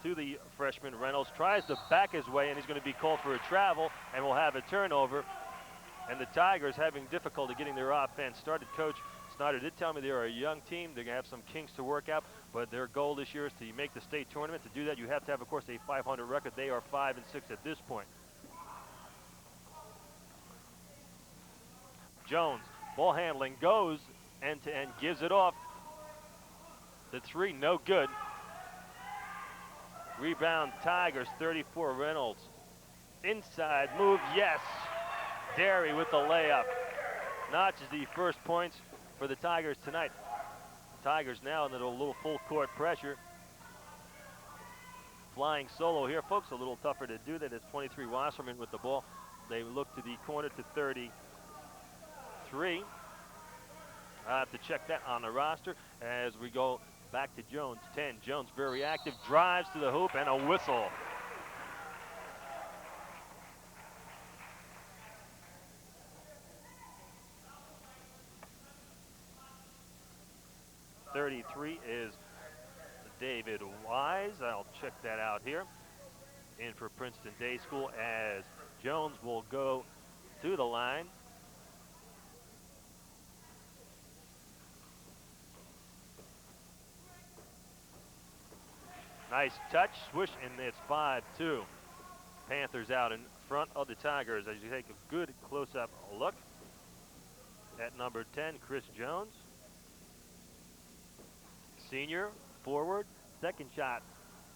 to the freshman. Reynolds tries to back his way, and he's going to be called for a travel, and we'll have a turnover. And the Tigers having difficulty getting their offense started. Coach Snyder did tell me they're a young team. They're going to have some kinks to work out, but their goal this year is to make the state tournament. To do that, you have to have, of course, a 500 record. They are 5-6 at this point. Jones, ball handling, goes end to end, gives it off. The three, no good. Rebound, Tigers, 34, Reynolds. Inside move, yes. Derry with the layup. Notches the first points for the Tigers tonight. Tigers now in a little full court pressure. Flying solo here, folks, a little tougher to do that. It's 23 Wasserman with the ball. They look to the corner to 33. I have to check that on the roster as we go back to Jones. 10, Jones very active, drives to the hoop, and a whistle. .33 is David Wise. I'll check that out here. In for Princeton Day School as Jones will go to the line. Nice touch, swish, and it's 5-2. Panthers out in front of the Tigers as you take a good close-up look at number 10, Chris Jones. Senior, forward, second shot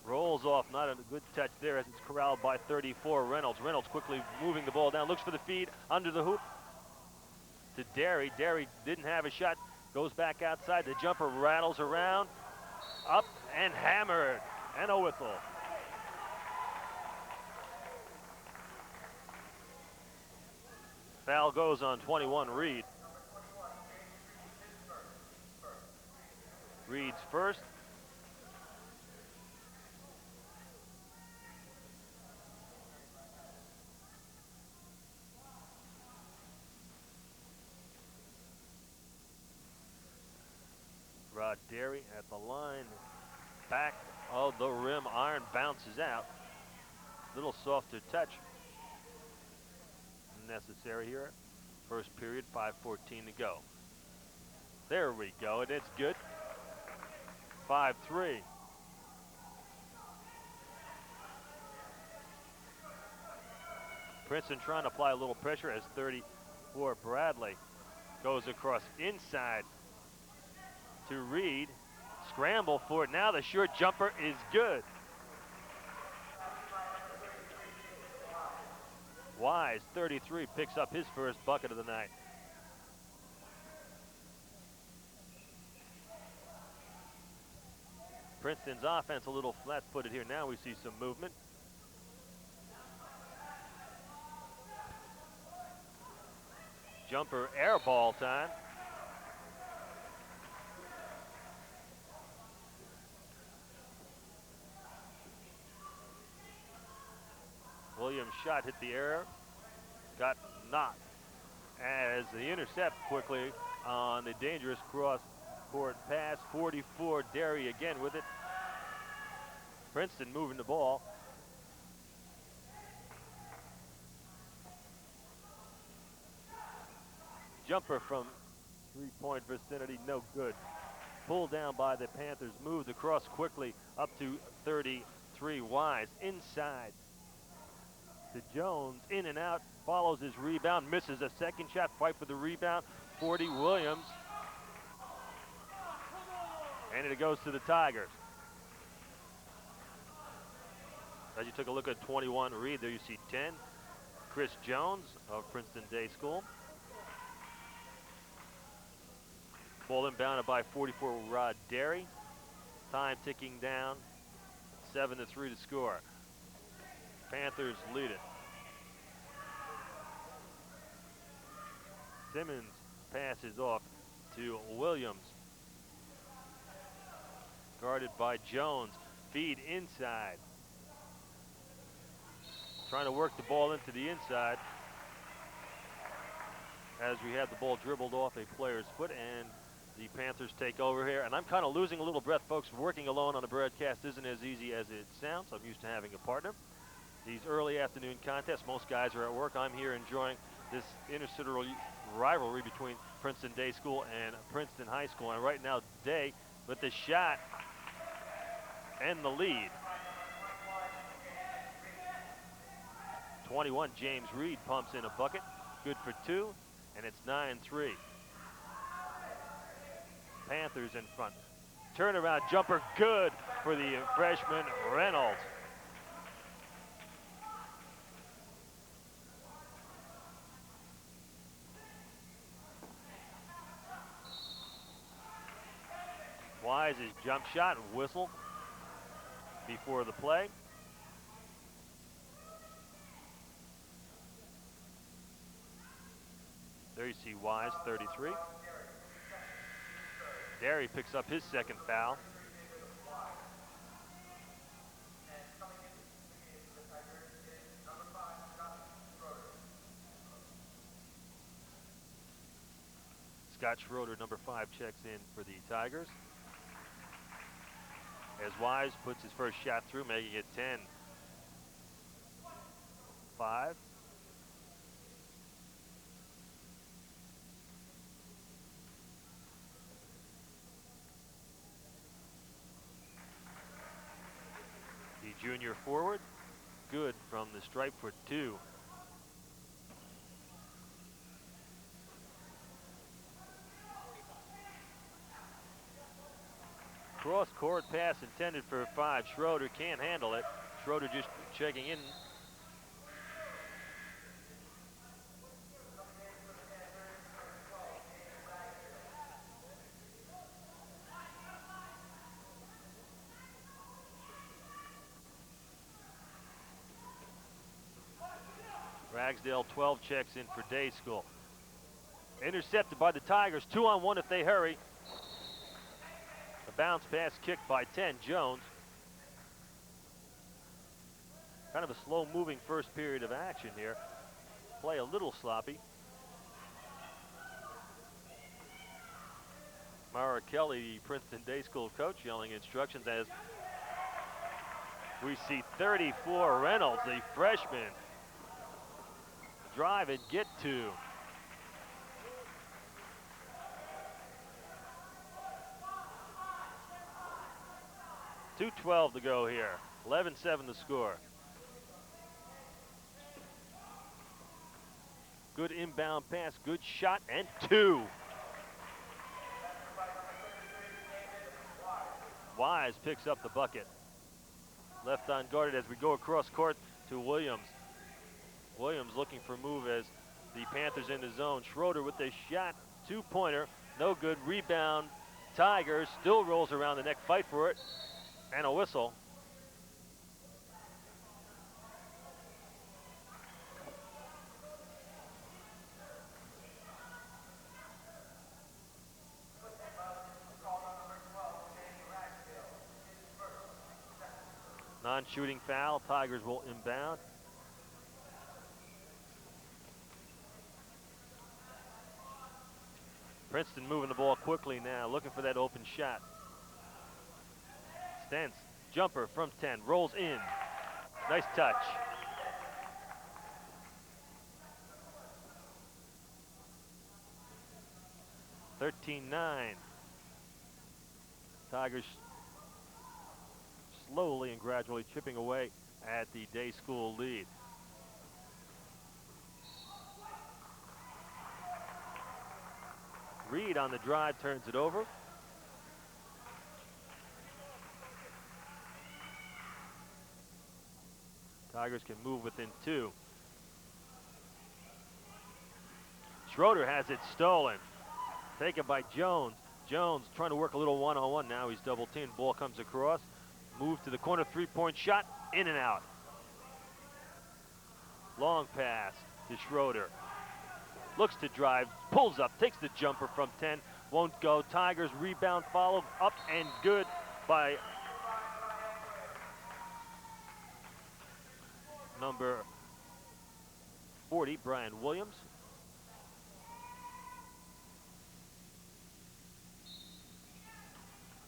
rolls off, not a good touch there as it's corralled by 34, Reynolds. Reynolds quickly moving the ball down, looks for the feed under the hoop to Derry. Derry didn't have a shot, goes back outside, the jumper rattles around, up and hammered, and a whistle. Foul goes on 21, Reed. Reed's first. Rod Derry at the line, back of the rim, iron bounces out. Little softer touch necessary here. First period, 5:14 to go. There we go, and it's good. 5-3. Princeton trying to apply a little pressure as 34 Bradley goes across inside to Reed. Scramble for it. Now the short jumper is good. Wise, 33, picks up his first bucket of the night. Princeton's offense a little flat-footed here. Now we see some movement. Jumper air ball time. Williams' shot hit the air, got knocked as the intercept quickly on the dangerous cross-court pass. 44, Derry again with it. Princeton moving the ball. Jumper from three-point vicinity, no good. Pulled down by the Panthers, moved across quickly up to 33, Wise inside to Jones, in and out, follows his rebound, misses a second shot, fight for the rebound, 40, Williams. And it goes to the Tigers. As you took a look at 21, Reed, there you see 10, Chris Jones of Princeton Day School. Ball inbounded by 44, Rod Derry. Time ticking down, 7-3 to score. Panthers lead it. Simmons passes off to Williams. Guarded by Jones. Feed inside. Trying to work the ball into the inside as we have the ball dribbled off a player's foot, and The Panthers take over here, and I'm kind of losing a little breath, folks. Working alone on a broadcast isn't as easy as it sounds. I'm used to having a partner. These early afternoon contests, most guys are at work. I'm here enjoying this intercity rivalry between Princeton Day School and Princeton High School. And right now, Day with the shot and the lead. 21, James Reed pumps in a bucket. Good for 2, and it's 9-3. Panthers in front. Turnaround jumper, good for the freshman Reynolds. Wise's jump shot and whistle before the play. There you see Wise, 33. Derry picks up his second foul. Scott Schroeder, number 5, checks in for the Tigers. As Wise puts his first shot through, making it 10-5. The junior forward, good from the stripe for 2. Cross-court pass intended for 5. Schroeder can't handle it. Schroeder just checking in. Ragsdale, 12, checks in for Day School. Intercepted by the Tigers, 2-on-1 if they hurry. A bounce pass kicked by 10, Jones. Kind of a slow-moving first period of action here. Play a little sloppy. Mara Kelly, the Princeton Day School coach, yelling instructions as we see 34, Reynolds, the freshman. Drive and get 2. .212 to go here. 11-7 the score. Good inbound pass, good shot, and 2. Wise picks up the bucket. Left unguarded as we go across court to Williams. Williams looking for a move as the Panthers in the zone. Schroeder with the shot, 2-pointer, no good. Rebound, Tigers, still rolls around the neck, fight for it, and a whistle. Non-shooting foul, Tigers will inbound. Princeton moving the ball quickly now, looking for that open shot. Stentz, jumper from 10, rolls in. Nice touch. (13-9). Tigers slowly and gradually chipping away at the Day School lead. Reed on the drive turns it over. Tigers can move within 2. Schroeder has it stolen. Taken by Jones. Jones trying to work a little one-on-one now. He's double teamed. Ball comes across. Move to the corner, 3-point shot. In and out. Long pass to Schroeder. Looks to drive, pulls up, takes the jumper from 10, won't go. Tigers rebound, followed up and good by number 40, Brian Williams.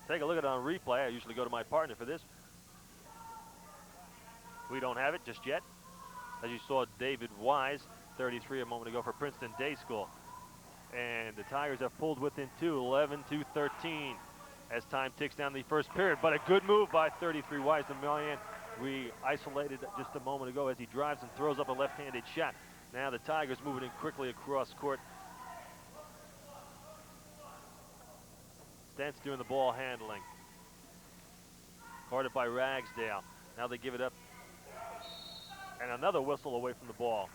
Take a look at it on replay. I usually go to my partner for this. We don't have it just yet. As you saw, David Wise, 33 a moment ago for Princeton Day School. And the Tigers have pulled within 2, 11-13 as time ticks down the first period. But a good move by 33 Wise to Millian. We isolated just a moment ago as he drives and throws up a left-handed shot. Now the Tigers moving in quickly across court. Stentz doing the ball handling. Guarded by Ragsdale. Now they give it up. And another whistle away from the ball.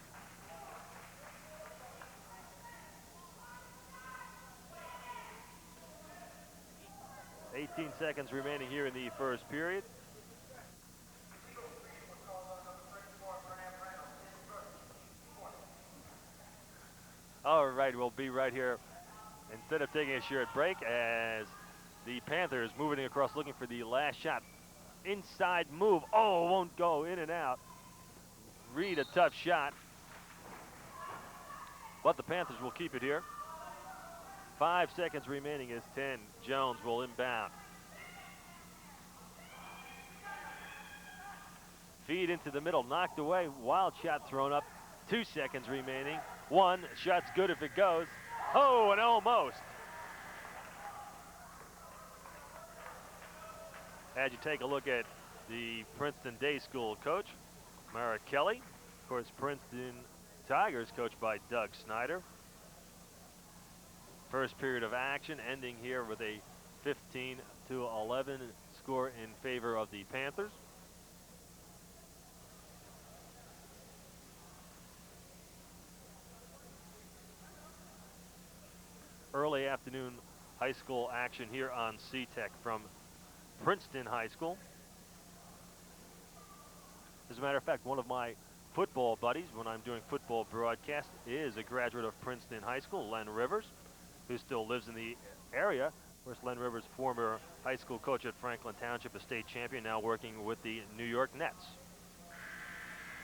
"18 seconds remaining here in the first period. All right, we'll be right here instead of taking a short break as the Panthers moving across looking for the last shot. Inside move. Oh, won't go, in and out. Reed, a tough shot. But the Panthers will keep it here. 5 seconds remaining as 10. Jones will inbound. Feed into the middle, knocked away. Wild shot thrown up. 2 seconds remaining. 1, shot's good if it goes. Oh, and almost. As you take a look at the Princeton Day School coach, Mara Kelly. Of course, Princeton Tigers coached by Doug Snyder. First period of action ending here with a 15-11 score in favor of the Panthers. Early afternoon high school action here on C-Tech from Princeton High School. As a matter of fact, one of my football buddies, when I'm doing football broadcast, is a graduate of Princeton High School, Len Rivers, who still lives in the area. Of course, Len Rivers, former high school coach at Franklin Township, a state champion, now working with the New York Nets.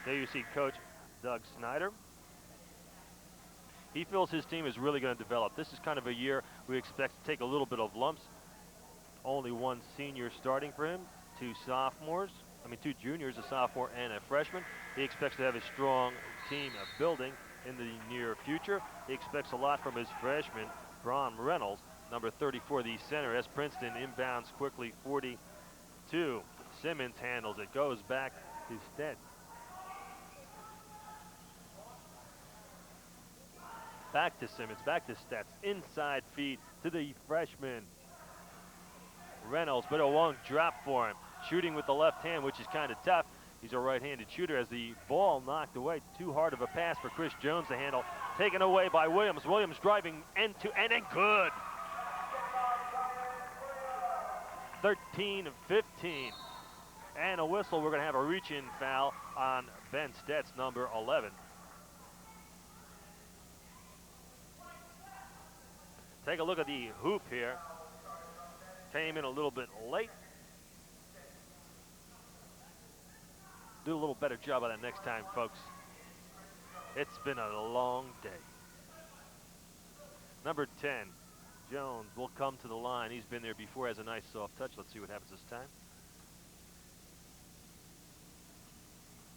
There you see Coach Doug Snyder. He feels his team is really going to develop. This is kind of a year we expect to take a little bit of lumps. Only one senior starting for him, 2 juniors, a sophomore and a freshman. He expects to have a strong team building in the near future. He expects a lot from his freshman, Braun Reynolds, number 34, the center, as Princeton inbounds quickly, 42. Simmons handles it, goes back to Stentz. Back to Simmons, back to Stentz, inside feed to the freshman, Reynolds, but it won't drop for him. Shooting with the left hand, which is kind of tough. He's a right-handed shooter as the ball knocked away. Too hard of a pass for Chris Jones to handle. Taken away by Williams. Williams driving end-to-end and good. 13-15. And a whistle. We're going to have a reach-in foul on Ben Stentz, number 11. Take a look at the hoop here. Came in a little bit late. Do a little better job of that next time, folks. It's been a long day. Number 10, Jones will come to the line. He's been there before, has a nice soft touch. Let's see what happens this time.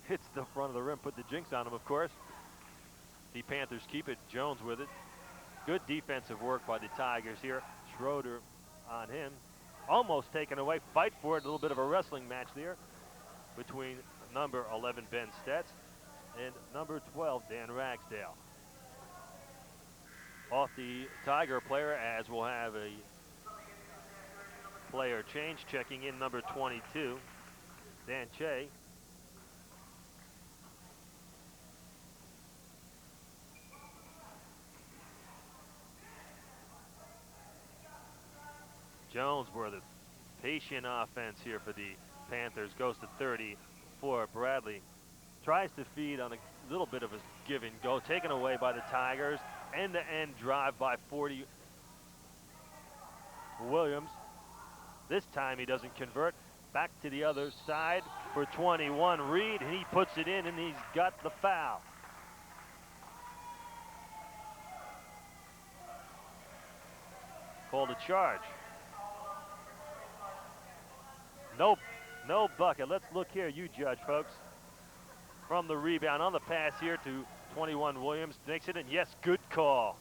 Hits the front of the rim, put the jinx on him, of course. The Panthers keep it, Jones with it. Good defensive work by the Tigers here. Schroeder on him. Almost taken away, fight for it. A little bit of a wrestling match there between number 11, Ben Stentz, and number 12, Dan Ragsdale. Off the Tiger player, as we'll have a player change. Checking in number 22, Dan Che. Jones with a patient offense here for the Panthers. Goes to 34. Bradley tries to feed on a little bit of a give and go. Taken away by the Tigers. End-to-end drive by 40. Williams. This time he doesn't convert. Back to the other side for 21. Reed, and he puts it in, and he's got the foul. Called a charge. No, no bucket. Let's look here, you judge, folks. From the rebound on the pass here to 21 Williams. Makes it in. Yes, good call.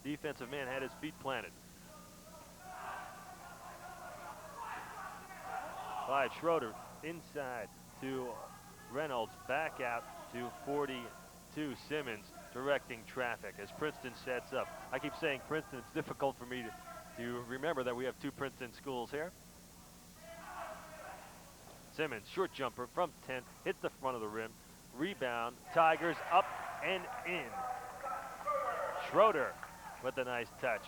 Defensive man had his feet planted. By Schroeder inside to Reynolds. Back out to 42 Simmons, directing traffic as Princeton sets up. I keep saying Princeton. It's difficult for me to remember that we have 2 Princeton schools here. Simmons, short jumper from 10, hits the front of the rim. Rebound, Tigers up and in. Schroeder with a nice touch.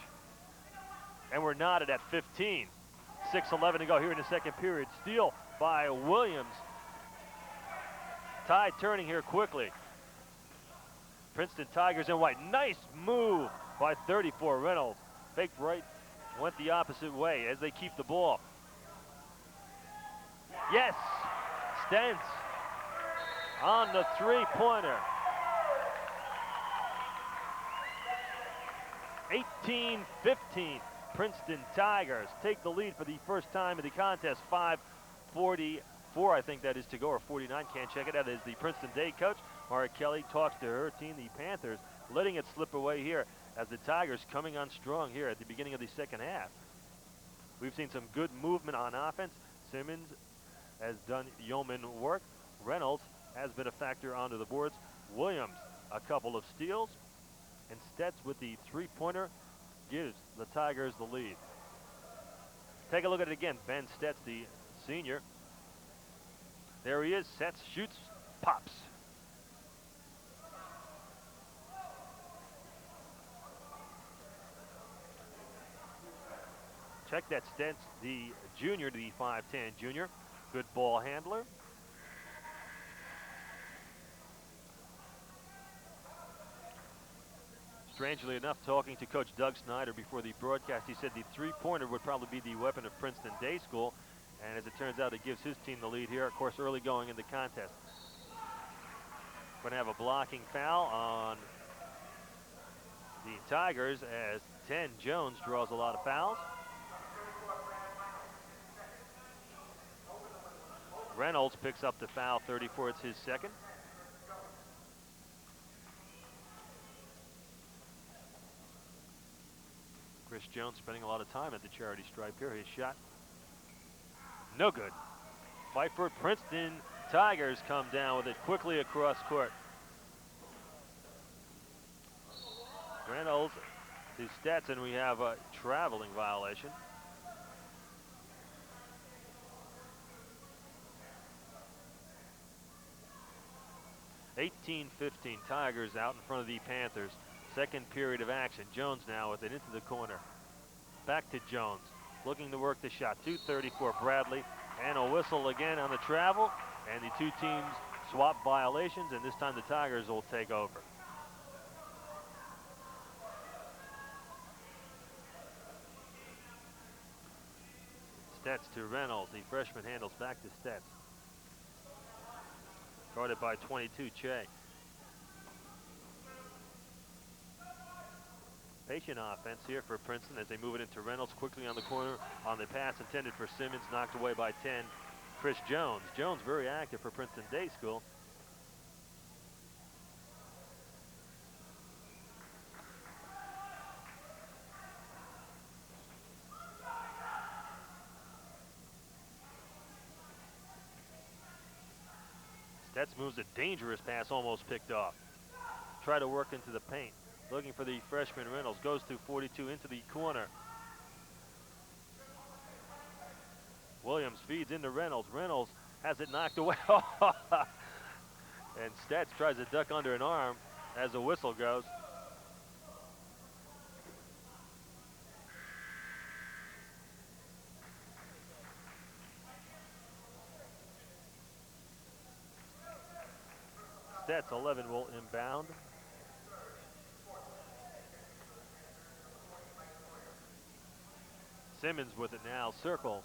And we're knotted at 15. 6:11 to go here in the second period. Steal by Williams. Tide turning here quickly. Princeton Tigers in white. Nice move by 34 Reynolds. Faked right, went the opposite way as they keep the ball. Yes, Stentz on the three-pointer. 18-15, Princeton Tigers take the lead for the first time in the contest. 5:44, I think that is to go, or 49, can't check it out. That is the Princeton Day coach. Mara Kelly talks to her team, the Panthers, letting it slip away here as the Tigers coming on strong here at the beginning of the second half. We've seen some good movement on offense. Simmons has done yeoman work. Reynolds has been a factor onto the boards. Williams, a couple of steals. And Stets with the three-pointer gives the Tigers the lead. Take a look at it again. Ben Stets, the senior. There he is. Sets, shoots, pops. Check that Stets, the junior, the 5'10 junior. Good ball handler. Strangely enough, talking to Coach Doug Snyder before the broadcast, he said the three-pointer would probably be the weapon of Princeton Day School. And as it turns out, it gives his team the lead here, of course, early going in the contest. Going to have a blocking foul on the Tigers as 10 Jones draws a lot of fouls. Reynolds picks up the foul, 34. It's his second. Chris Jones spending a lot of time at the charity stripe here. His shot, no good. Fight for Princeton Tigers come down with it quickly across court. Reynolds to Stetson. We have a traveling violation. (18-15) Tigers out in front of the Panthers. Second period of action. Jones now with it into the corner. Back to Jones, looking to work the shot. 2:34 Bradley, and a whistle again on the travel. And the two teams swap violations, and this time the Tigers will take over. Stets to Reynolds. The freshman handles back to Stets. Guarded by 22 Che. Patient offense here for Princeton as they move it into Reynolds quickly on the corner on the pass intended for Simmons, knocked away by 10. Chris Jones. Jones very active for Princeton Day School. Stets moves a dangerous pass, almost picked off. Try to work into the paint. Looking for the freshman Reynolds. Goes to 42 into the corner. Williams feeds into Reynolds. Reynolds has it knocked away. And Stets tries to duck under an arm as the whistle goes. Stets 11 will inbound. Simmons with it now, circle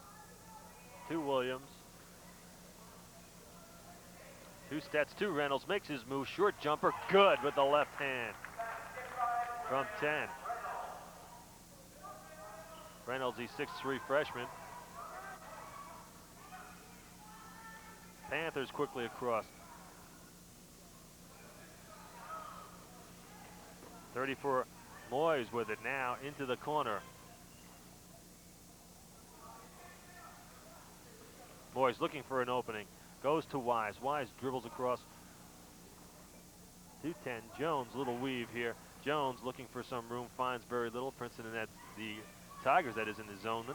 to Williams. To Stets, to Reynolds, makes his move, short jumper, good with the left hand from 10. Reynolds, the 6'3" freshman. Panthers quickly across. 34 Moyes with it now into the corner. Moyes looking for an opening. Goes to Wise. Wise dribbles across to 10. Jones, little weave here. Jones looking for some room, finds very little. Princeton, and that's the Tigers that is in the zone.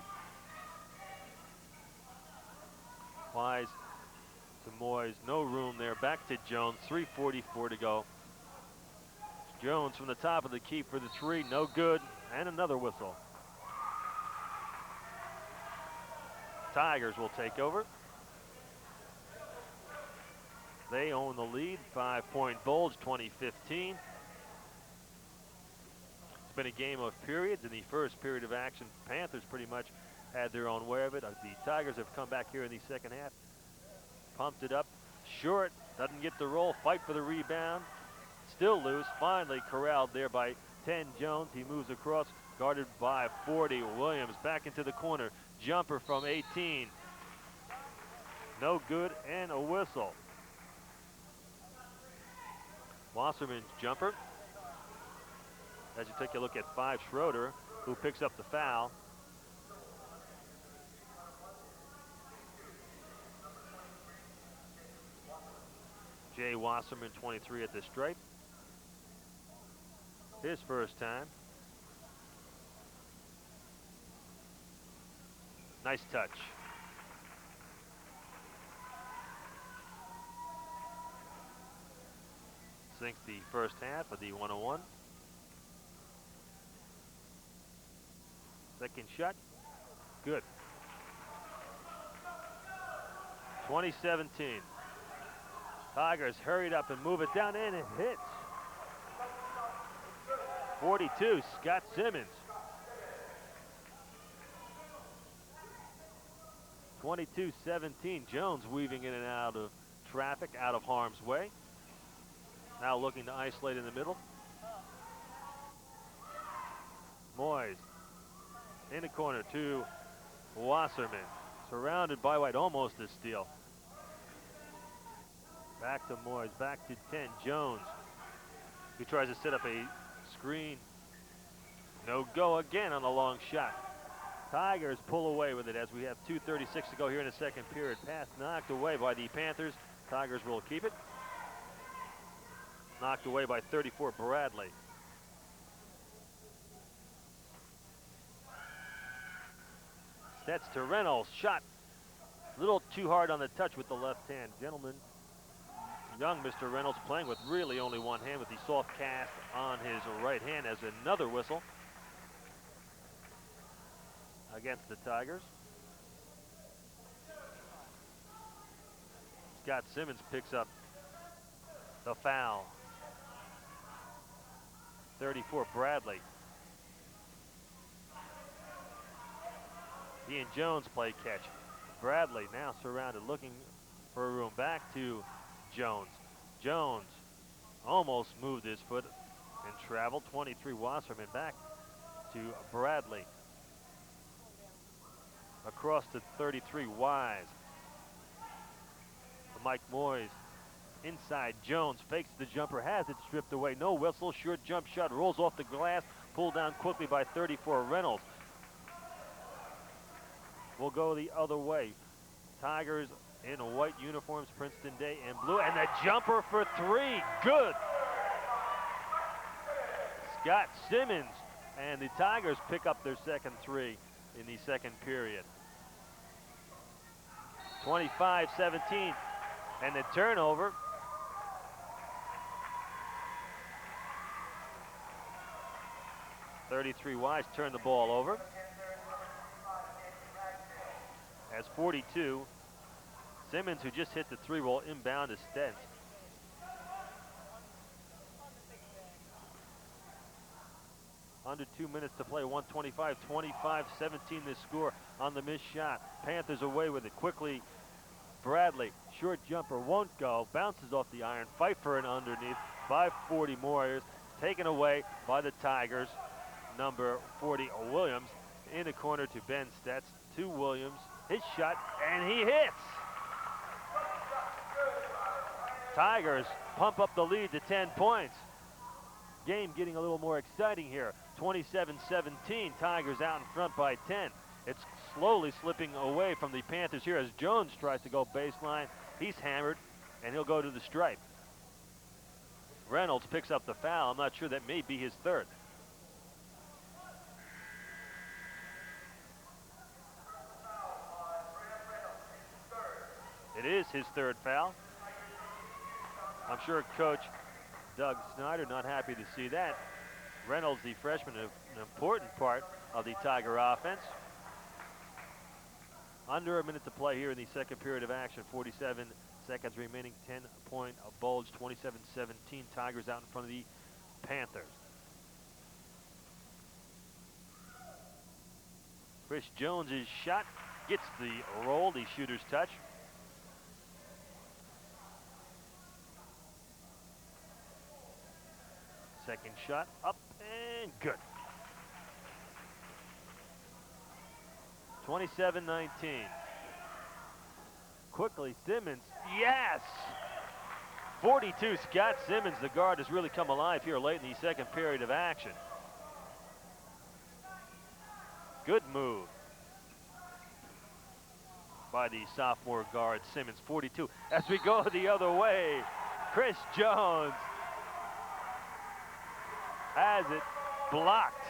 Wise to Moyes, no room there. Back to Jones, 3:44 to go. Jones from the top of the key for the three, no good, and another whistle. Tigers will take over. They own the lead, 5-point Bulls, 2015. It's been a game of periods. In the first period of action, Panthers pretty much had their own way of it. The Tigers have come back here in the second half, pumped it up. Short, doesn't get the roll, fight for the rebound. Still loose, finally corralled there by 10 Jones. He moves across, guarded by 40 Williams. Back into the corner, jumper from 18. No good, and a whistle. Wasserman's jumper. As you take a look at 5, Schroeder, who picks up the foul. Jay Wasserman, 23 at the stripe. His first time. Nice touch. Sinks the first half of the 101. Second shot, good. 2017. Tigers hurried up and move it down, and it hits. 42, Scott Simmons. 22-17, Jones weaving in and out of traffic, out of harm's way. Now looking to isolate in the middle. Moyes in the corner to Wasserman. Surrounded by White, almost a steal. Back to Moyes, back to 10, Jones. He tries to set up a screen. No go again on the long shot. Tigers pull away with it as we have 2:36 to go here in the second period. Pass knocked away by the Panthers. Tigers will keep it. Knocked away by 34, Bradley. That's to Reynolds. Shot a little too hard on the touch with the left hand. Gentlemen, young Mr. Reynolds playing with really only one hand with the soft cast on his right hand as another whistle against the Tigers. Scott Simmons picks up the foul. 34, Bradley. He and Jones play catch. Bradley now surrounded, looking for a room. Back to Jones. Jones almost moved his foot and traveled. 23, Wasserman back to Bradley. Across to 33, Wise. Mike Moyes inside. Jones fakes the jumper, has it stripped away. No whistle, short jump shot, rolls off the glass, pulled down quickly by 34, Reynolds. Will go the other way. Tigers in white uniforms, Princeton Day in blue, and the jumper for 3, good. Scott Simmons, and the Tigers pick up their second 3 in the second period. 25-17, and the turnover. .33 Wise turned the ball over. As 42, Simmons, who just hit the 3, will inbound to Stentz. Under 2 minutes to play, 125, 25-17 the score on the missed shot. Panthers away with it quickly. Bradley, short jumper, won't go, bounces off the iron, fight for an underneath by 40 Warriors, taken away by the Tigers. Number 40, Williams, in the corner to Ben Stentz, to Williams. His shot, and he hits. Tigers pump up the lead to 10 points. Game getting a little more exciting here. 27-17, Tigers out in front by 10. It's slowly slipping away from the Panthers here as Jones tries to go baseline. He's hammered, and he'll go to the stripe. Reynolds picks up the foul. I'm not sure, that may be his third. It is his third foul. I'm sure Coach Doug Snyder not happy to see that. Reynolds, the freshman, an important part of the Tiger offense. Under a minute to play here in the second period of action. 47 seconds remaining, 10-point bulge, 27-17. Tigers out in front of the Panthers. Chris Jones' shot gets the roll, the shooter's touch. Second shot up and good. 27-19. Quickly, Simmons, yes! 42, Scott Simmons, the guard, has really come alive here late in the second period of action. Good move by the sophomore guard, Simmons, 42. As we go the other way, Chris Jones has it blocked.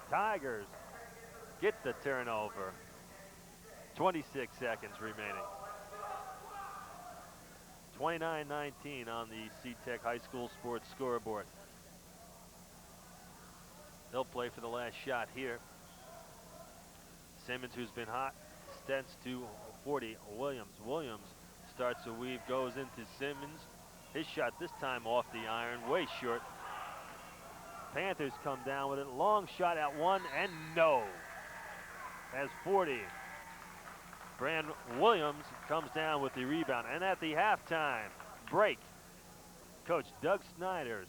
Tigers get the turnover. 26 seconds remaining. 29-19 on the C-Tech High School Sports scoreboard. They'll play for the last shot here. Simmons, who's been hot, stents to 40. Williams starts a weave, goes into Simmons. His shot this time off the iron, way short. Panthers come down with it. Long shot at one, and no. As 40. Brand Williams comes down with the rebound. And at the halftime break, Coach Doug Snyder's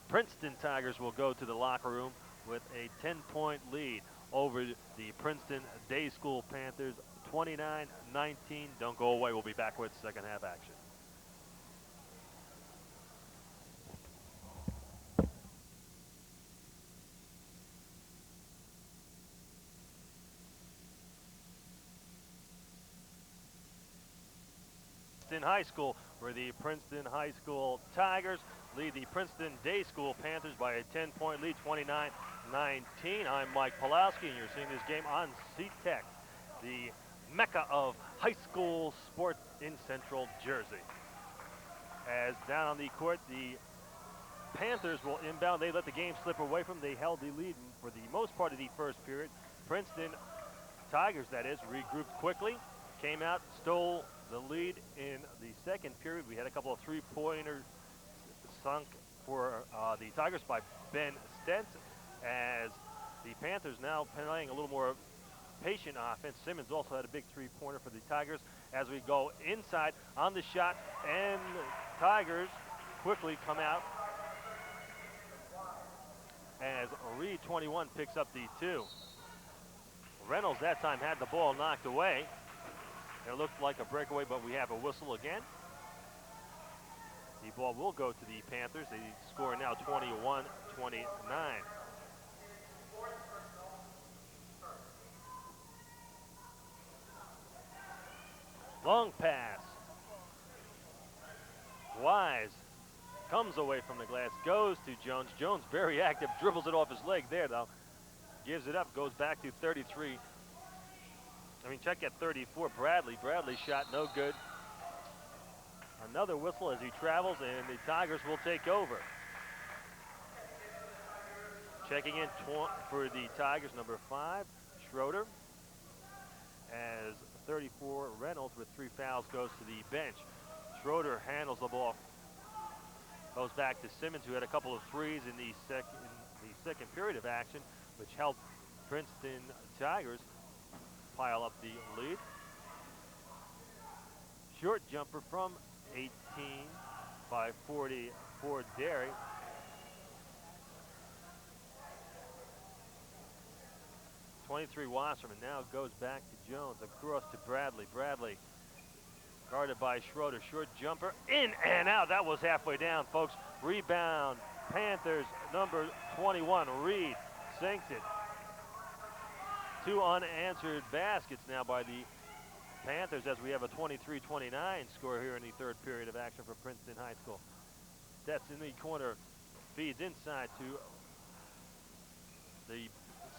Princeton Tigers will go to the locker room with a 10-point lead over the Princeton Day School Panthers, 29-19. Don't go away. We'll be back with second half action. High School, where the Princeton High School Tigers lead the Princeton Day School Panthers by a 10-point lead, 29-19. I'm Mike Pulowski, and you're seeing this game on C-Tech, the mecca of high school sports in Central Jersey. As down on the court, the Panthers will inbound. They let the game slip away from them. They held the lead for the most part of the first period. Princeton Tigers, that is, regrouped quickly, came out, stole the lead in the second period. We had a couple of three-pointers sunk for the Tigers by Ben Stent, as the Panthers now playing a little more patient offense. Simmons also had a big three-pointer for the Tigers. As we go inside on the shot, and Tigers quickly come out as Reed, 21, picks up the two. Reynolds that time had the ball knocked away. It looked like a breakaway, but we have a whistle again. The ball will go to the Panthers. They score now 21-29. Long pass. Wise comes away from the glass, goes to Jones. Jones very active, dribbles it off his leg there though. Gives it up, goes back to 33. Check at 34, Bradley. Bradley's shot no good. Another whistle as he travels, and the Tigers will take over. Checking in for the Tigers, number 5, Schroeder. As 34, Reynolds with 3 fouls goes to the bench. Schroeder handles the ball. Goes back to Simmons, who had a couple of threes in the second period of action, which helped Princeton Tigers pile up the lead. Short jumper from 18 by 40 for Derry. 23 Wasserman now goes back to Jones, across to Bradley. Bradley guarded by Schroeder. Short jumper, in and out. That was halfway down, folks. Rebound, Panthers, number 21, Reed sinks it. 2 unanswered baskets now by the Panthers as we have a 23-29 score here in the third period of action for Princeton High School. That's in the corner, feeds inside to the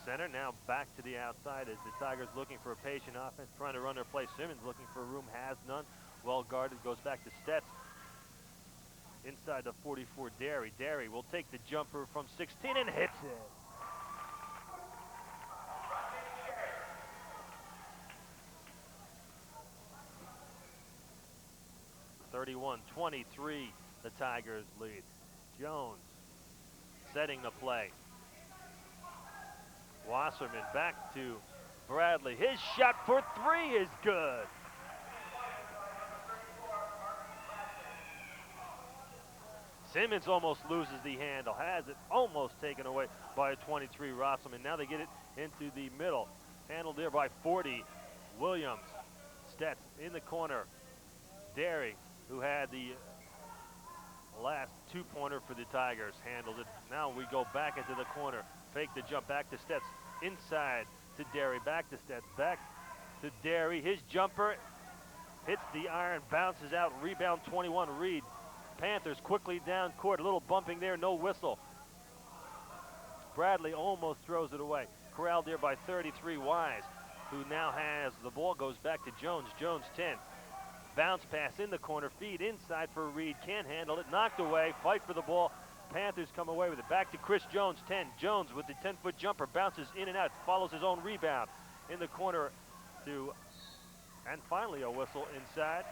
center, now back to the outside as the Tigers looking for a patient offense, trying to run their play. Simmons looking for room, has none. Well guarded, goes back to Stetz. Inside the 44, Derry. Derry will take the jumper from 16 and hits it. 31-23, the Tigers lead. Jones setting the play. Wasserman back to Bradley. His shot for 3 is good. Simmons almost loses the handle, has it almost taken away by a 23 Wasserman. Now they get it into the middle. Handled there by 40, Williams. Stetz in the corner. Derry, who had the last 2-pointer for the Tigers, handled it. Now we go back into the corner. Fake the jump back to Stetz. Inside to Derry, back to Stetz, back to Derry. His jumper hits the iron, bounces out. Rebound 21, Reed. Panthers quickly down court. A little bumping there, no whistle. Bradley almost throws it away. Corralled there by 33 Wise, who now has the ball, goes back to Jones. Jones 10. Bounce pass in the corner, feed inside for Reed. Can't handle it, knocked away, fight for the ball. Panthers come away with it. Back to Chris Jones, 10. Jones with the 10-foot jumper, bounces in and out, follows his own rebound. In the corner to, and finally a whistle inside.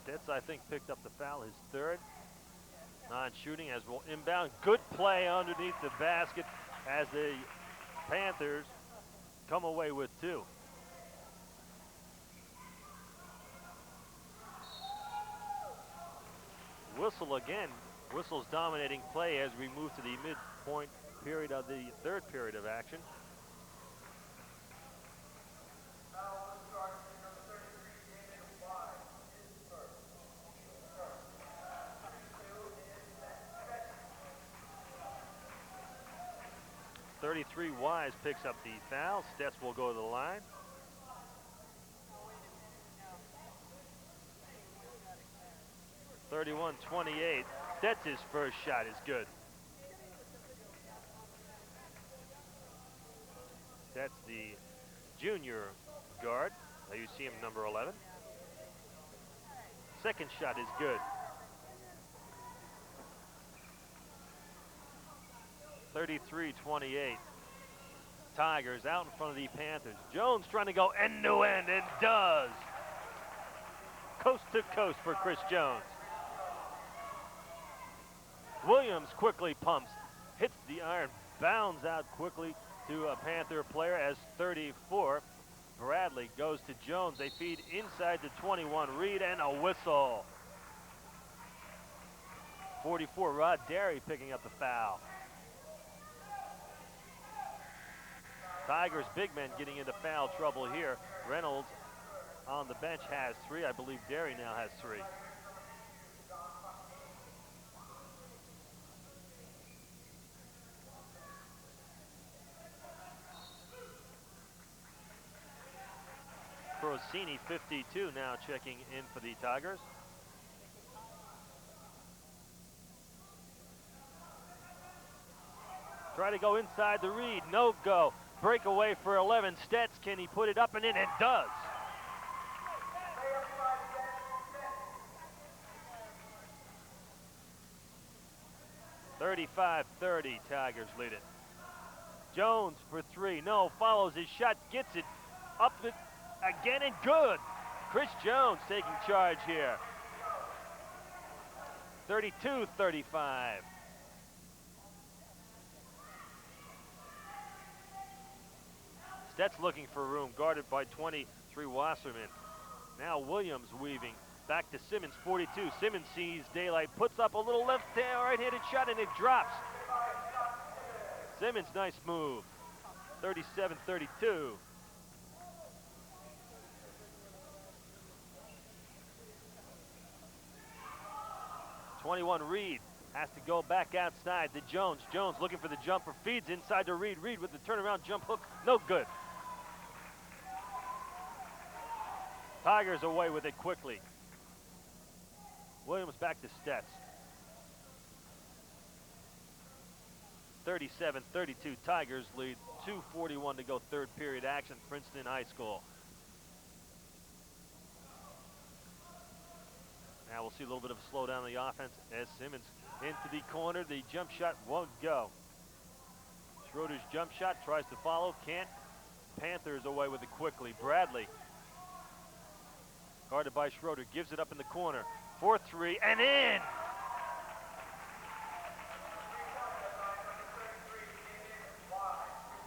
Stetz, I think, picked up the foul, his 3rd. Non-shooting as will inbound. Good play underneath the basket as the Panthers come away with 2. Whistle again. Whistle's dominating play as we move to the midpoint period of the third period of action. Wise picks up the foul. Stetz will go to the line. (31-28). Stetz's first shot is good. That's the junior guard. Now you see him, number 11. Second shot is good. 33-28. Tigers out in front of the Panthers. Jones trying to go end-to-end and does. Coast to coast for Chris Jones. Williams quickly pumps, hits the iron, bounds out quickly to a Panther player as 34. Bradley goes to Jones. They feed inside to 21. Reed and a whistle. 44, Rod Derry picking up the foul. Tigers big men getting into foul trouble here. Reynolds on the bench has 3. I believe Derry now has 3. Procini, 52, now checking in for the Tigers. Try to go inside the Reed, no go. Breakaway for 11, Stetz, can he put it up and in? It does. (35-30), Tigers lead it. Jones for 3, no, follows his shot, gets it up the, again and good. Chris Jones taking charge here. 32-35. Stetz looking for room, guarded by 23 Wasserman. Now Williams weaving. Back to Simmons, 42. Simmons sees daylight, puts up a little right-handed shot, and it drops. Simmons, nice move. 37-32. Reed has to go back outside to Jones. Jones looking for the jumper, feeds inside to Reed. Reed with the turnaround jump hook, no good. Tigers away with it quickly. Williams back to Stetz. 37-32, Tigers lead. 2:41 to go, third period action, Princeton High School. Now we'll see a little bit of a slowdown in the offense as Simmons into the corner. The jump shot won't go. Schroeder's jump shot tries to follow, can't. Panthers away with it quickly. Bradley, guarded by Schroeder, gives it up in the corner. 4-3 and in!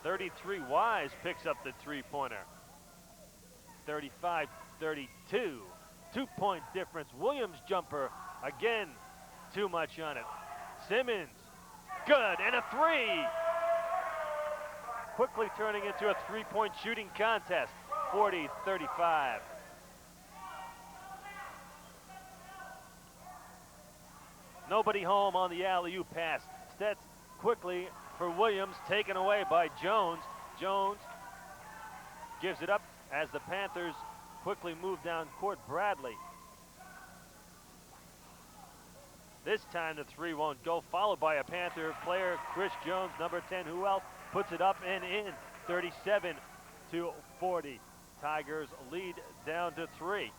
.33 Wise picks up the three-pointer. 35-32. 2-point difference. Williams jumper, again, too much on it. Simmons, good, and a three. Quickly turning into a three-point shooting contest. 40-35. Nobody home on the alley-oop pass. Stetz quickly for Williams, taken away by Jones. Jones gives it up as the Panthers quickly move down court. Bradley. This time the three won't go, followed by a Panther player, Chris Jones, number 10. Who else puts it up and in? 37-40. Tigers lead down to 3.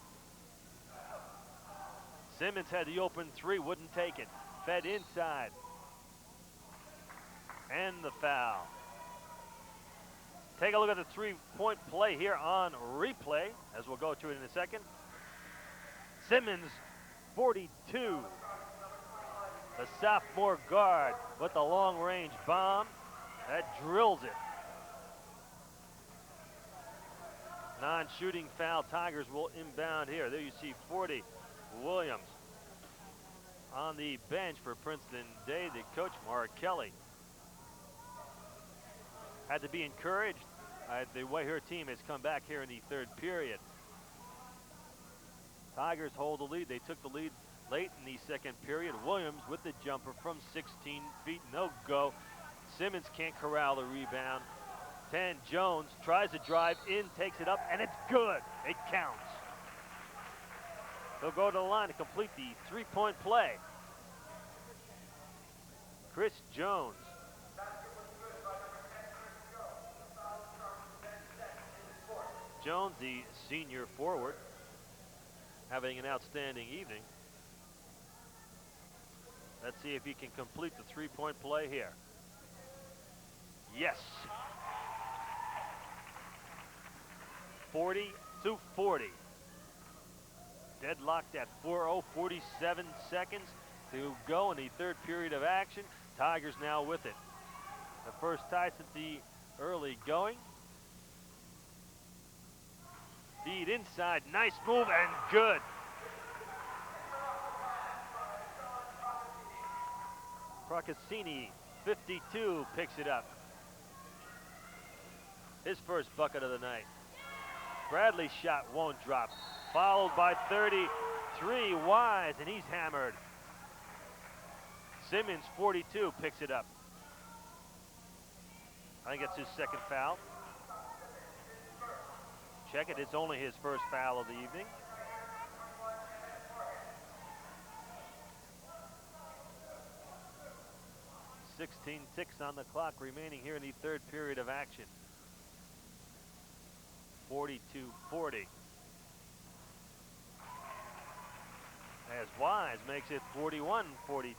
Simmons had the open three, wouldn't take it. Fed inside. And the foul. Take a look at the three-point play here on replay, as we'll go to it in a second. Simmons, 42. The sophomore guard with the long-range bomb. That drills it. Non-shooting foul. Tigers will inbound here. There you see 40. Williams on the bench for Princeton Day, the coach, Mark Kelly. Had to be encouraged the way her team has come back here in the third period. Tigers hold the lead. They took the lead late in the second period. Williams with the jumper from 16 feet, no go. Simmons can't corral the rebound. 10, Jones tries to drive in, takes it up, and it's good. It counts. They'll go to the line to complete the three-point play. Chris Jones. Jones, the senior forward, having an outstanding evening. Let's see if he can complete the three-point play here. Yes. 40-40. Deadlocked at 4:47 seconds to go in the third period of action. Tigers now with it. The first tie since the early going. Feed inside, nice move and good. Procaccini, 52, picks it up. His first bucket of the night. Bradley's shot won't drop. Followed by 33, Wise, and he's hammered. Simmons, 42, picks it up. I think it's his second foul. Check it, it's only his first foul of the evening. .16 ticks on the clock remaining here in the third period of action. 42-40. As Wise makes it 41-42.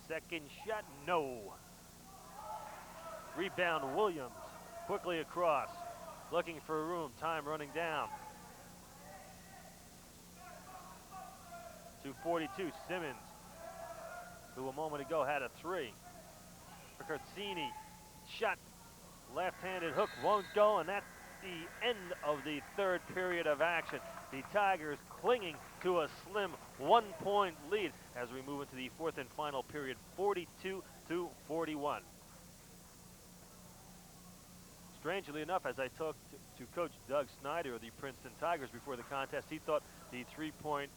Second shot, no. Rebound, Williams. Quickly across. Looking for room, time running down. 2:42, Simmons who a moment ago had a 3. Ricazzini shot, left-handed hook won't go, and that's the end of the third period of action. The Tigers clinging to a slim 1-point lead as we move into the fourth and final period, 42-41. Strangely enough, as I talked to Coach Doug Snyder of the Princeton Tigers before the contest, he thought the three-point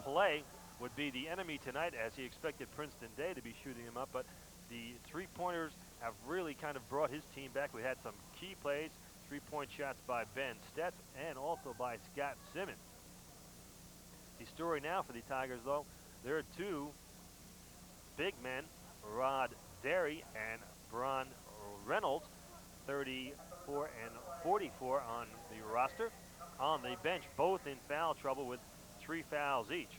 play would be the enemy tonight, as he expected Princeton Day to be shooting them up, but the three-pointers have really kind of brought his team back. We had some key plays, three-point shots by Ben Stets and also by Scott Simmons. The story now for the Tigers, though, there are two big men, Rod Derry and Bron Reynolds, 34 and 44 on the roster. On the bench, both in foul trouble with 3 fouls each.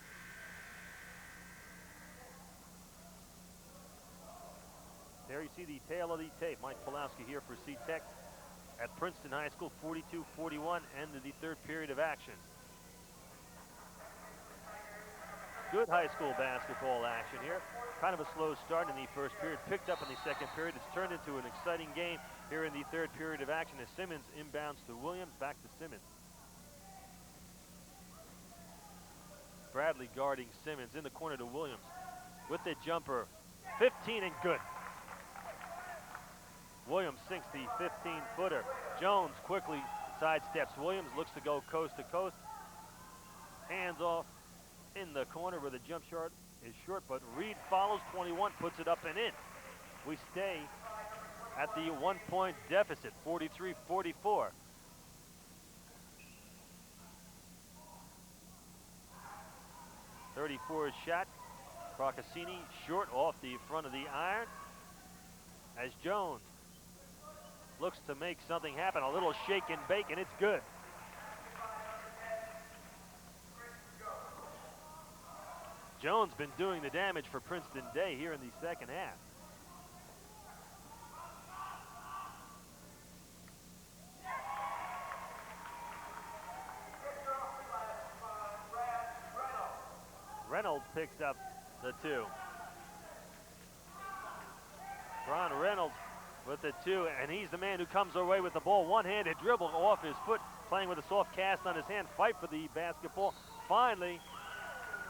There you see the tail of the tape. Mike Pulowski here for C-Tech at Princeton High School, 42-41, end of the third period of action. Good high school basketball action here. Kind of a slow start in the first period, picked up in the second period. It's turned into an exciting game here in the third period of action as Simmons inbounds to Williams, back to Simmons. Bradley guarding Simmons in the corner to Williams with the jumper, 15 and good. Williams sinks the 15-footer. Jones quickly sidesteps Williams, looks to go coast to coast. Hands off in the corner where the jump shot is short, but Reed follows, 21, puts it up and in. We stay at the 1-point deficit, 43-44. .34 shot. Procaccini short off the front of the iron as Jones looks to make something happen. A little shake and bake, and it's good. Jones been doing the damage for Princeton Day here in the second half. Reynolds picks up the 2. Ron Reynolds with the 2, and he's the man who comes away with the ball. One-handed dribble off his foot, playing with a soft cast on his hand. Fight for the basketball. Finally,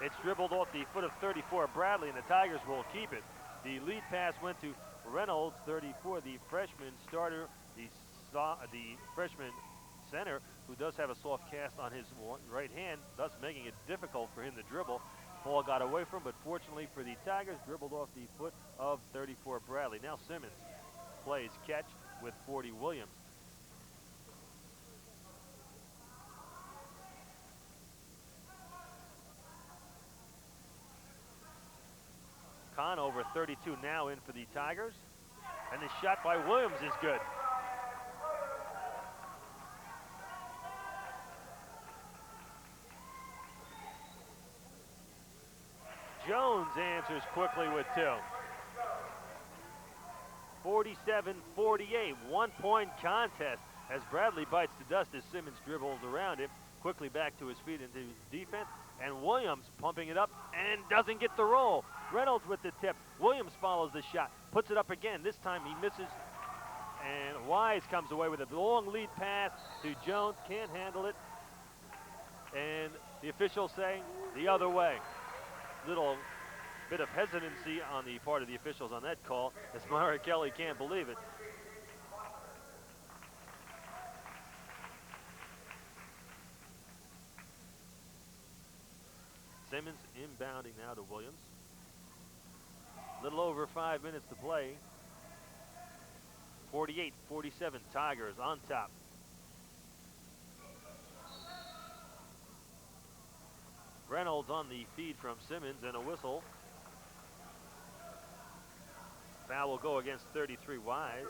it's dribbled off the foot of 34 Bradley, and the Tigers will keep it. The lead pass went to Reynolds, 34, the freshman starter, the freshman center, who does have a soft cast on his right hand, thus making it difficult for him to dribble. Ball got away from him, but fortunately for the Tigers, dribbled off the foot of 34 Bradley. Now Simmons plays catch with 40 Williams. Kahn over 32 now in for the Tigers. And the shot by Williams is good. Jones answers quickly with 2. 47-48, 1-point contest as Bradley bites the dust as Simmons dribbles around him, quickly back to his feet into defense, and Williams pumping it up and doesn't get the roll. Reynolds with the tip. Williams follows the shot, puts it up again. This time he misses, and Wise comes away with a long lead pass to Jones, can't handle it, and the officials say the other way. Little bit of hesitancy on the part of the officials on that call, as Myra Kelly can't believe it. Simmons inbounding now to Williams. Little over 5 minutes to play. 48-47, Tigers on top. Reynolds on the feed from Simmons, and a whistle. Foul will go against 33 Wise.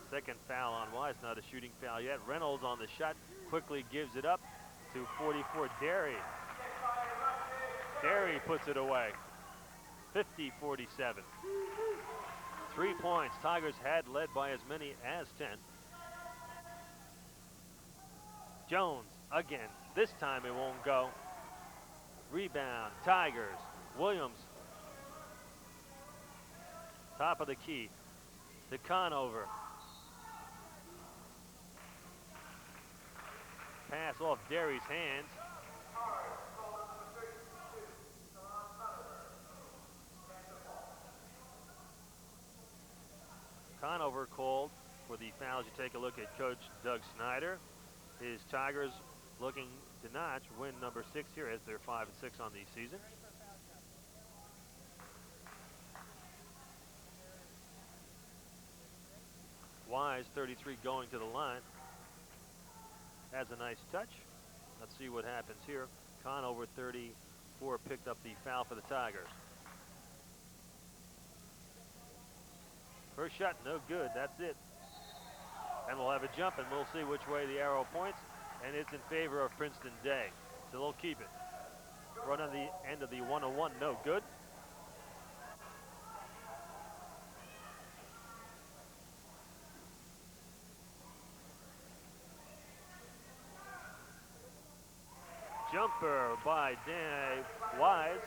Second foul on Wise, not a shooting foul yet. Reynolds on the shot, quickly gives it up to 44 Derry. Derry puts it away. 50-47. 3 points. Tigers had led by as many as 10. Jones Again, this time it won't go. Rebound, Tigers. Williams, top of the key. To Conover. Pass off Derry's hands. Conover called for the fouls. You take a look at Coach Doug Snyder. His Tigers looking to notch win number 6 here as they're 5-6 on the season. Wise, 33, going to the line. Has a nice touch. Let's see what happens here. Conover, 34, picked up the foul for the Tigers. First shot, no good. That's it. And we'll have a jump, and we'll see which way the arrow points. And it's in favor of Princeton Day. So they'll keep it. Run on the end of the 101, no good. Jumper by Dan Wise.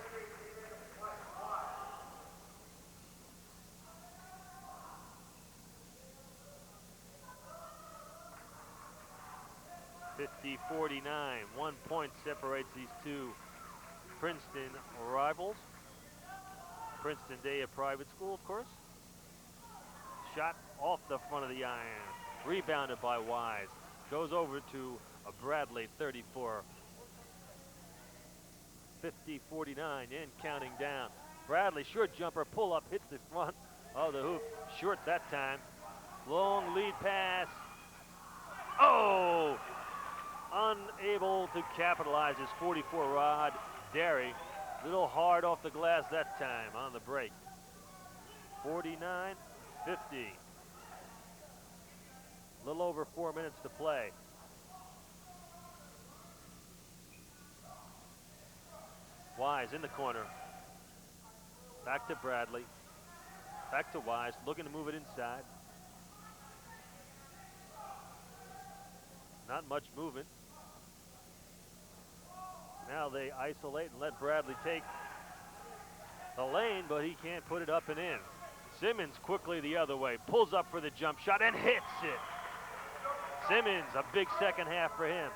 (50-49). 1 point separates these two Princeton rivals. Princeton Day, a private school, of course. Shot off the front of the iron. Rebounded by Wise. Goes over to Bradley, 34. 50-49 and counting down. Bradley, short jumper, pull up, hits the front of the hoop. Short that time. Long lead pass. Oh! Unable to capitalize his 44 rod. Derry, little hard off the glass that time on the break. 49-50. Little over 4 minutes to play. Wise in the corner. Back to Bradley. Back to Wise, looking to move it inside. Not much movement. Now they isolate and let Bradley take the lane, but he can't put it up and in. Simmons quickly the other way, pulls up for the jump shot and hits it. Simmons, a big second half for him.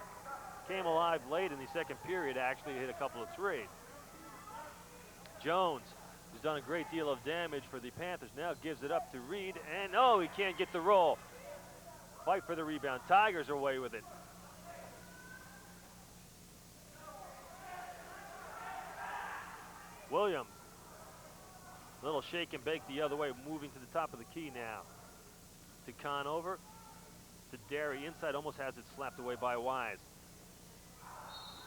Came alive late in the second period, actually hit a couple of threes. Jones, who's done a great deal of damage for the Panthers, now gives it up to Reed, and oh, he can't get the roll. Fight for the rebound. Tigers are away with it. Williams, little shake and bake the other way, moving to the top of the key now. To Conover, to Derry, inside, almost has it slapped away by Wise.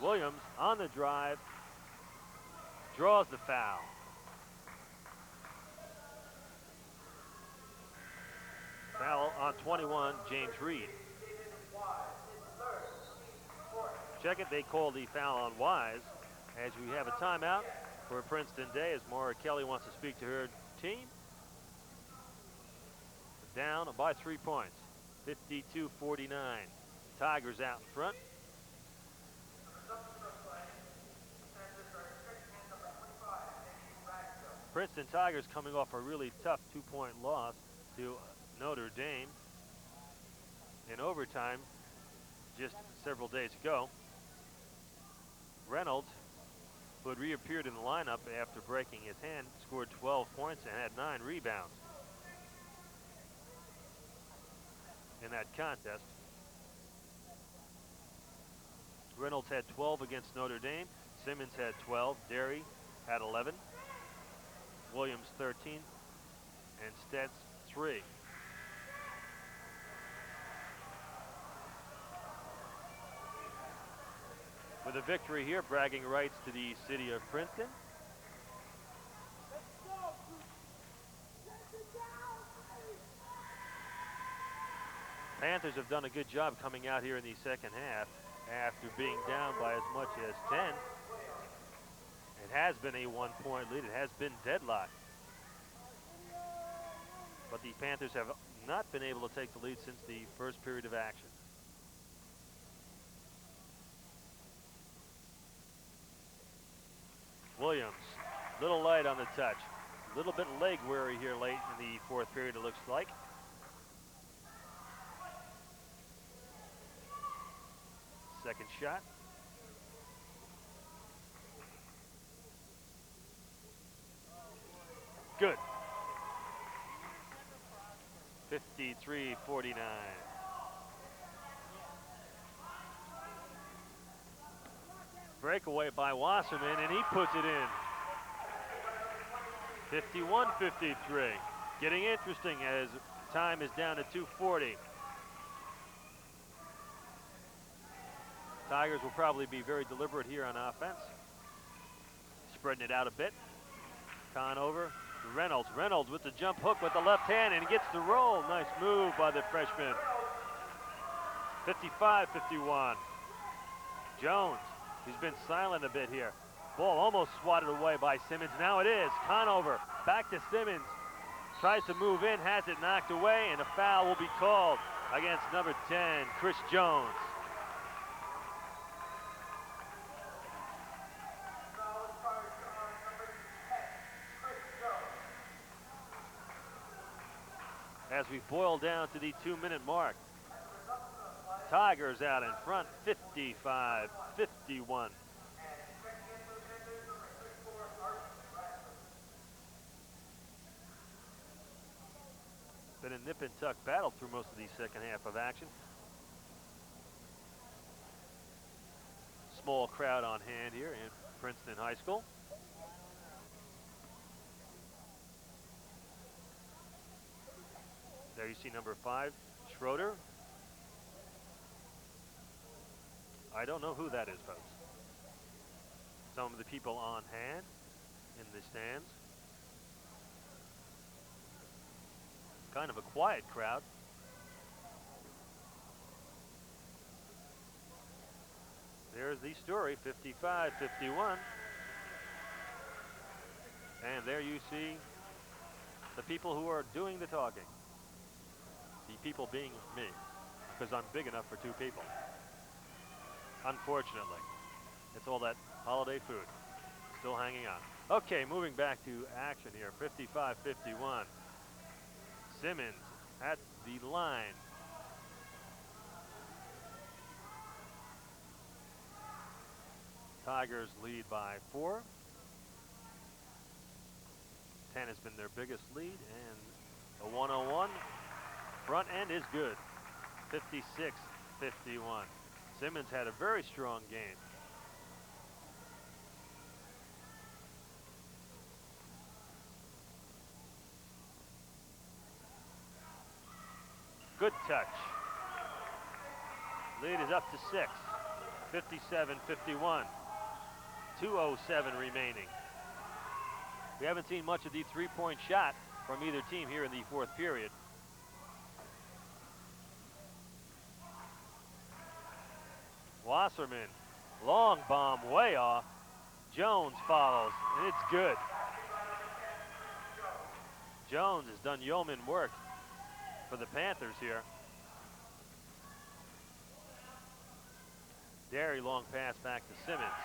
Williams on the drive, draws the foul. Foul on 21, James Reed. Check it, they call the foul on Wise as we have a timeout for Princeton Day as Maura Kelly wants to speak to her team. Down by 3 points, 52-49. Tigers out in front. Princeton Tigers coming off a really tough 2-point loss to Notre Dame in overtime just several days ago. Reynolds, who had reappeared in the lineup after breaking his hand, scored 12 points and had 9 rebounds in that contest. Reynolds had 12 against Notre Dame. Simmons had 12. Derry had 11. Williams 13. And Stets 3. With a victory here, bragging rights to the city of Princeton. Panthers have done a good job coming out here in the second half after being down by as much as 10. It has been a 1-point lead. It has been deadlocked. But the Panthers have not been able to take the lead since the first period of action. on the touch. A little bit leg weary here late in the fourth period, it looks like. Second shot. Good. 53-49. Breakaway by Wasserman, and he puts it in. 51-53. Getting interesting as time is down to 2:40. Tigers will probably be very deliberate here on offense. Spreading it out a bit. Conover, Reynolds. Reynolds with the jump hook with the left hand, and he gets the roll. Nice move by the freshman. 55-51. Jones, he's been silent a bit here. Ball almost swatted away by Simmons. Now it is. Conover back to Simmons. Tries to move in, has it knocked away, and a foul will be called against number 10, Chris Jones. As we boil down to the 2-minute mark. Tigers out in front, 55-51. Been a nip and tuck battle through most of the second half of action. Small crowd on hand here in Princeton High School. There you see number 5, Schroeder. I don't know who that is, folks. Some of the people on hand in the stands. Kind of a quiet crowd. There's the story, 55-51. And there you see the people who are doing the talking. The people being me, because I'm big enough for 2 people. Unfortunately. It's all that holiday food still hanging on. Okay, moving back to action here, 55-51. Simmons at the line. Tigers lead by 4. 10 has been their biggest lead, and a 101. Front end is good, 56-51. Simmons had a very strong game. Good touch. Lead is up to 6, 57-51. 2:07 remaining. We haven't seen much of the three-point shot from either team here in the fourth period. Wasserman, long bomb way off. Jones follows, and it's good. Jones has done yeoman work for the Panthers here. Derry, long pass back to Simmons.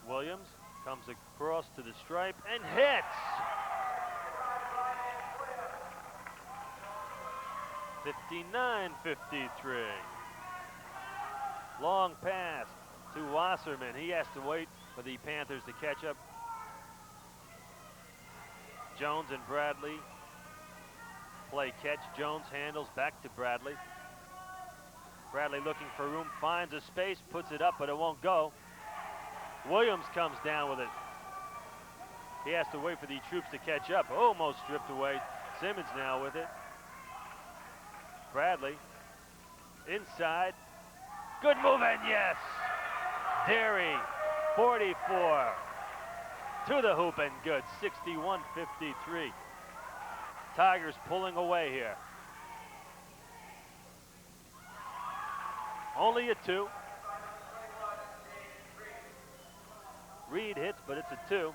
Williams comes across to the stripe and hits. 59-53. Long pass to Wasserman. He has to wait for the Panthers to catch up. Jones and Bradley play catch. Jones handles back to Bradley. Bradley looking for room, finds a space, puts it up, but it won't go. Williams comes down with it. He has to wait for the troops to catch up. Almost stripped away. Simmons now with it. Bradley inside. Good move, and yes! Derry, 44. To the hoop and good, 61-53. Tigers pulling away here. Only a 2. Reed hits, but it's a 2.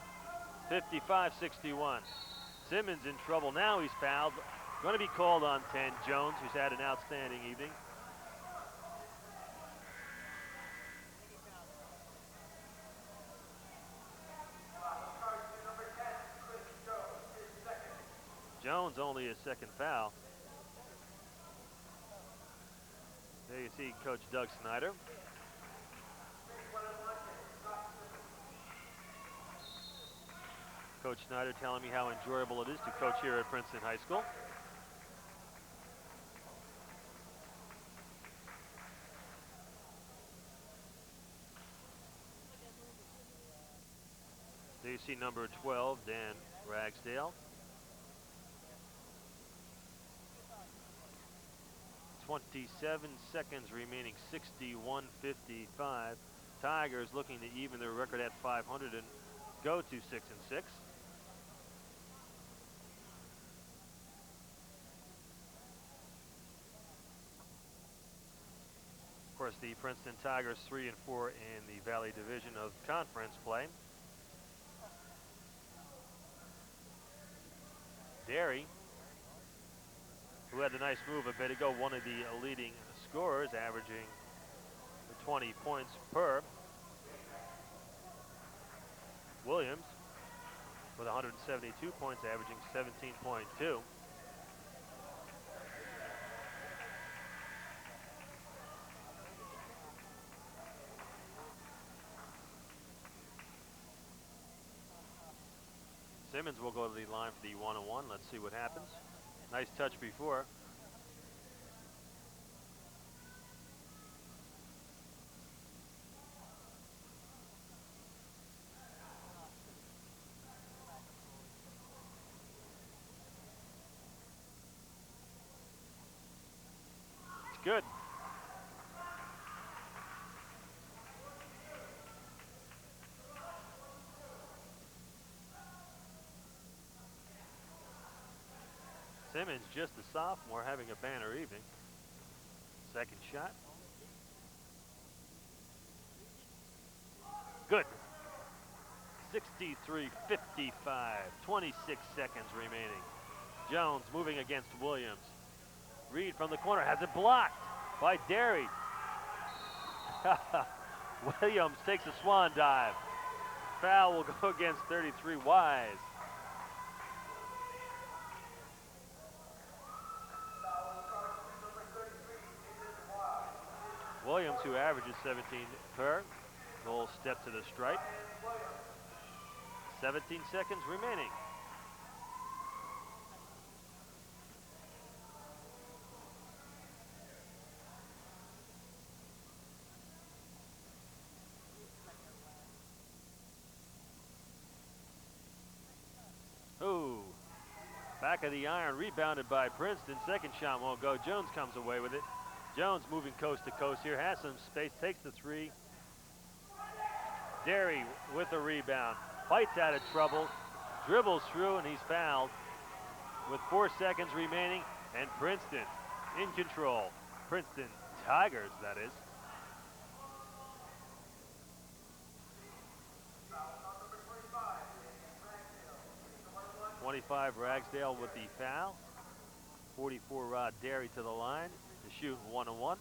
55-61. Simmons in trouble. Now he's fouled. Going to be called on 10. Jones, who's had an outstanding evening. second foul. There you see Coach Doug Snyder. Coach Snyder telling me how enjoyable it is to coach here at Princeton High School. There you see number 12, Dan Ragsdale. 27 seconds remaining, 61-55. Tigers looking to even their record at 500 and go to 6-6. Of course, the Princeton Tigers 3-4 in the Valley Division of Conference play. Derry, who had the nice move a bit ago, one of the leading scorers, averaging 20 points per. Williams with 172 points, averaging 17.2. Simmons will go to the line for the one-on-one. Let's see what happens. Nice touch before. It's good. Simmons, just a sophomore, having a banner evening. Second shot. Good. 63-55, 26 seconds remaining. Jones moving against Williams. Reed from the corner has it blocked by Derry. Williams takes a swan dive. Foul will go against 33 Wise. Williams, who averages 17 per, will step to the stripe. 17 seconds remaining. Ooh, back of the iron, rebounded by Princeton. Second shot won't go. Jones comes away with it. Jones moving coast to coast here, has some space, takes the three. Derry with a rebound, fights out of trouble, dribbles through, and he's fouled with 4 seconds remaining, and Princeton in control. Princeton Tigers, that is. .25 Ragsdale with the foul. 44 Rod Derry to the line to shoot one-on-one.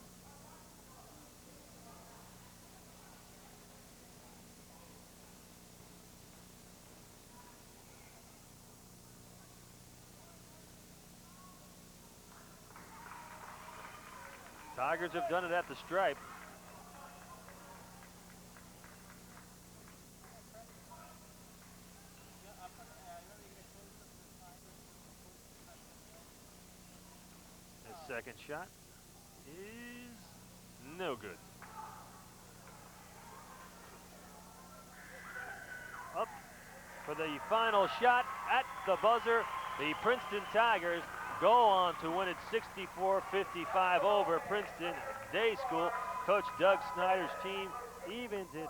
Tigers have done it at the stripe. His second shot is no good. Up for the final shot at the buzzer. The Princeton Tigers go on to win it 64-55 over Princeton Day School. Coach Doug Snyder's team evens it